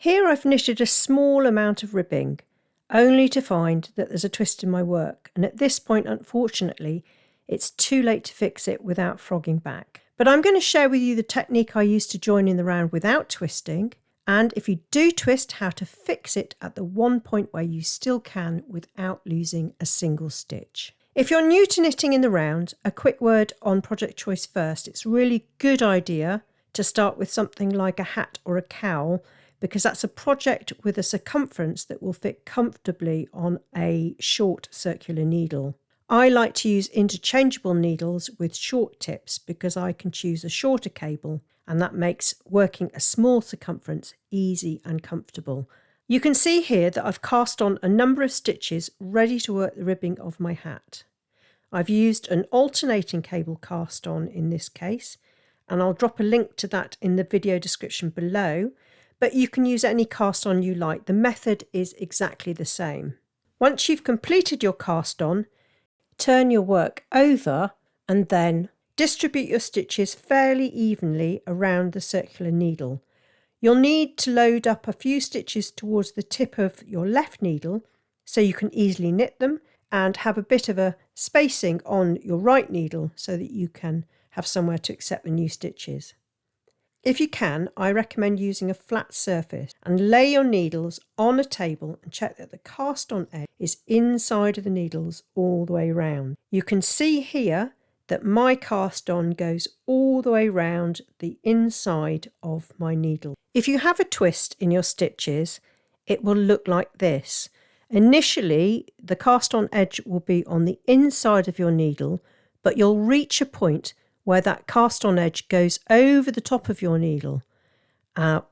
Here I've knitted a small amount of ribbing, only to find that there's a twist in my work, and at this point, unfortunately, it's too late to fix it without frogging back. But I'm going to share with you the technique I use to join in the round without twisting, and if you do twist, how to fix it at the one point where you still can without losing a single stitch. If you're new to knitting in the round, a quick word on project choice first. It's a really good idea to start with something like a hat or a cowl, because that's a project with a circumference that will fit comfortably on a short circular needle. I like to use interchangeable needles with short tips because I can choose a shorter cable, and that makes working a small circumference easy and comfortable. You can see here that I've cast on a number of stitches ready to work the ribbing of my hat. I've used an alternating cable cast on in this case, and I'll drop a link to that in the video description below, but you can use any cast on you like. The method is exactly the same. Once you've completed your cast on, turn your work over and then distribute your stitches fairly evenly around the circular needle. You'll need to load up a few stitches towards the tip of your left needle so you can easily knit them, and have a bit of a spacing on your right needle so that you can have somewhere to accept the new stitches. If you can, I recommend using a flat surface and lay your needles on a table and check that the cast on edge is inside of the needles all the way around. You can see here that my cast on goes all the way around the inside of my needle. If you have a twist in your stitches, it will look like this. Initially, the cast on edge will be on the inside of your needle, but you'll reach a point where that cast on edge goes over the top of your needle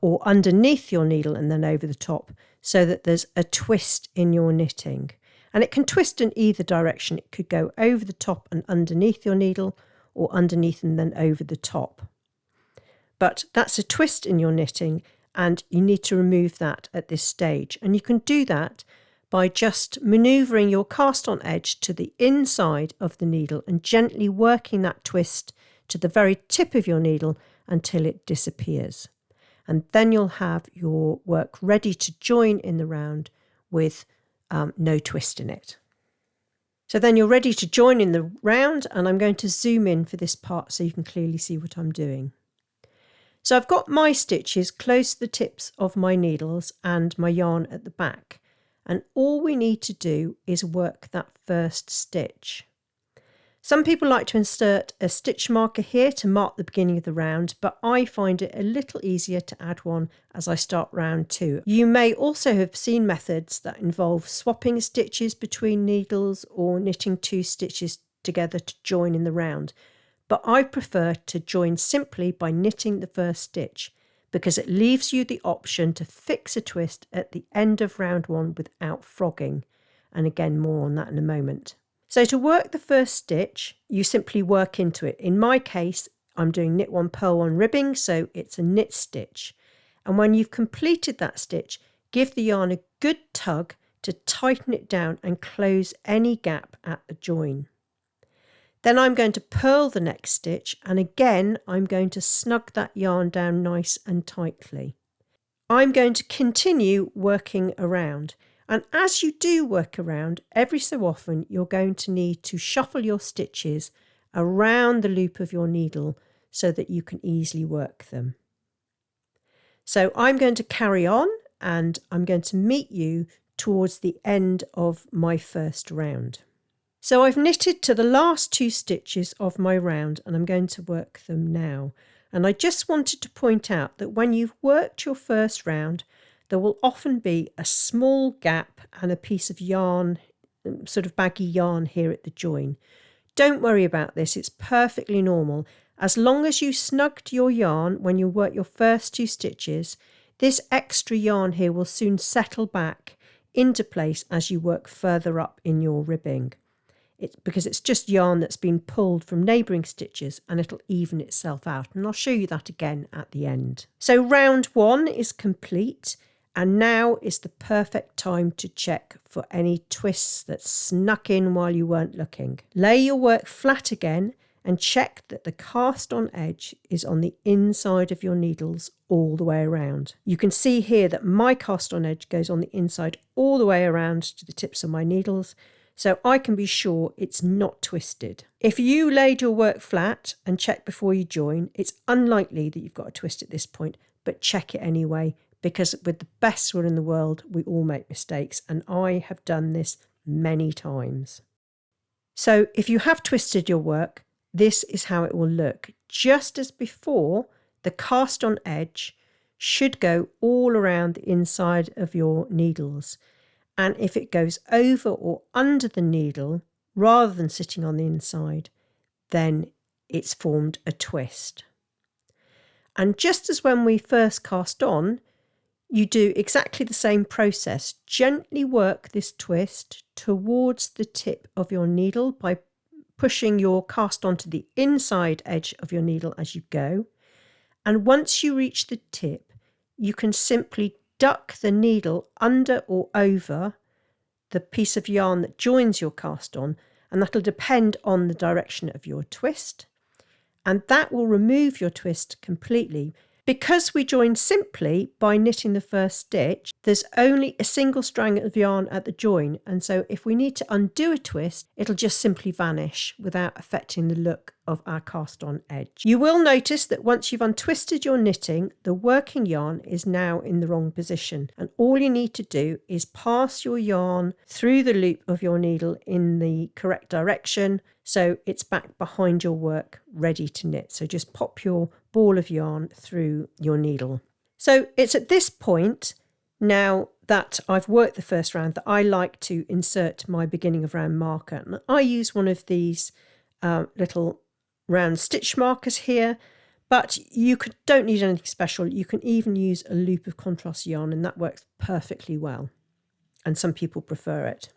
or underneath your needle and then over the top, so that there's a twist in your knitting. And it can twist in either direction. It could go over the top and underneath your needle, or underneath and then over the top. But that's a twist in your knitting, and you need to remove that at this stage. And you can do that by just manoeuvring your cast on edge to the inside of the needle and gently working that twist to the very tip of your needle until it disappears. And then you'll have your work ready to join in the round with no twist in it. So then you're ready to join in the round, and I'm going to zoom in for this part so you can clearly see what I'm doing. So I've got my stitches close to the tips of my needles and my yarn at the back. And all we need to do is work that first stitch. Some people like to insert a stitch marker here to mark the beginning of the round, but I find it a little easier to add one as I start round 2. You may also have seen methods that involve swapping stitches between needles or knitting 2 stitches together to join in the round, but I prefer to join simply by knitting the first stitch, because it leaves you the option to fix a twist at the end of round 1 without frogging. And again, more on that in a moment. So to work the first stitch, you simply work into it. In my case, I'm doing knit 1, purl 1 ribbing, so it's a knit stitch. And when you've completed that stitch, give the yarn a good tug to tighten it down and close any gap at the join. Then I'm going to purl the next stitch, and again I'm going to snug that yarn down nice and tightly. I'm going to continue working around, and as you do work around, every so often you're going to need to shuffle your stitches around the loop of your needle so that you can easily work them. So I'm going to carry on, and I'm going to meet you towards the end of my first round. So I've knitted to the last 2 stitches of my round, and I'm going to work them now. And I just wanted to point out that when you've worked your first round, there will often be a small gap and a piece of yarn, sort of baggy yarn here at the join. Don't worry about this, it's perfectly normal. As long as you snugged your yarn when you work your first 2 stitches, this extra yarn here will soon settle back into place as you work further up in your ribbing. Because it's just yarn that's been pulled from neighbouring stitches, and it'll even itself out, and I'll show you that again at the end. So round 1 is complete, and now is the perfect time to check for any twists that snuck in while you weren't looking. Lay your work flat again and check that the cast on edge is on the inside of your needles all the way around. You can see here that my cast on edge goes on the inside all the way around to the tips of my needles, so I can be sure it's not twisted. If you laid your work flat and check before you join, it's unlikely that you've got a twist at this point, but check it anyway, because with the best will in the world, we all make mistakes, and I have done this many times. So if you have twisted your work, this is how it will look. Just as before, the cast on edge should go all around the inside of your needles. And if it goes over or under the needle, rather than sitting on the inside, then it's formed a twist. And just as when we first cast on, you do exactly the same process. Gently work this twist towards the tip of your needle by pushing your cast onto the inside edge of your needle as you go. And once you reach the tip, you can simply duck the needle under or over the piece of yarn that joins your cast on, and that'll depend on the direction of your twist. And that will remove your twist completely. Because we join simply by knitting the first stitch, there's only a single strand of yarn at the join, and so if we need to undo a twist, it'll just simply vanish without affecting the look of our cast on edge. You will notice that once you've untwisted your knitting, the working yarn is now in the wrong position, and all you need to do is pass your yarn through the loop of your needle in the correct direction, so it's back behind your work ready to knit. So just pop your ball of yarn through your needle. So it's at this point, now that I've worked the first round, that I like to insert my beginning of round marker. And I use one of these little round stitch markers here, but you don't need anything special. You can even use a loop of contrast yarn, and that works perfectly well. And some people prefer it.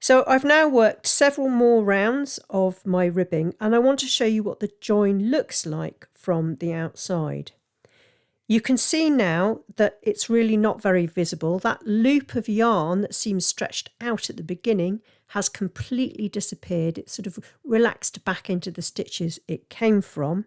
So I've now worked several more rounds of my ribbing, and I want to show you what the join looks like from the outside. You can see now that it's really not very visible. That loop of yarn that seems stretched out at the beginning has completely disappeared. It's sort of relaxed back into the stitches it came from.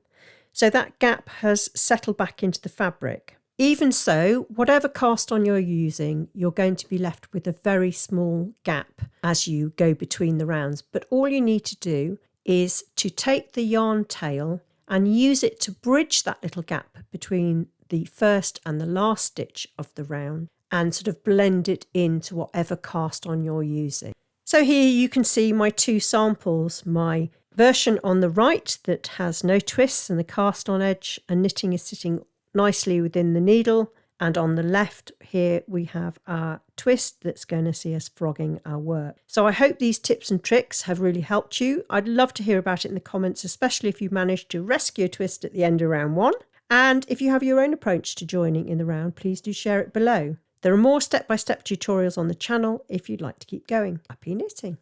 So that gap has settled back into the fabric. Even so, whatever cast on you're using, you're going to be left with a very small gap as you go between the rounds. But all you need to do is to take the yarn tail and use it to bridge that little gap between the first and the last stitch of the round and sort of blend it into whatever cast on you're using. So here you can see my two samples, my version on the right that has no twists and the cast on edge and knitting is sitting nicely within the needle, and on the left here we have our twist that's going to see us frogging our work. So I hope these tips and tricks have really helped you. I'd love to hear about it in the comments, especially if you managed to rescue a twist at the end of round one. And if you have your own approach to joining in the round, please do share it below. There are more step-by-step tutorials on the channel if you'd like to keep going. Happy knitting!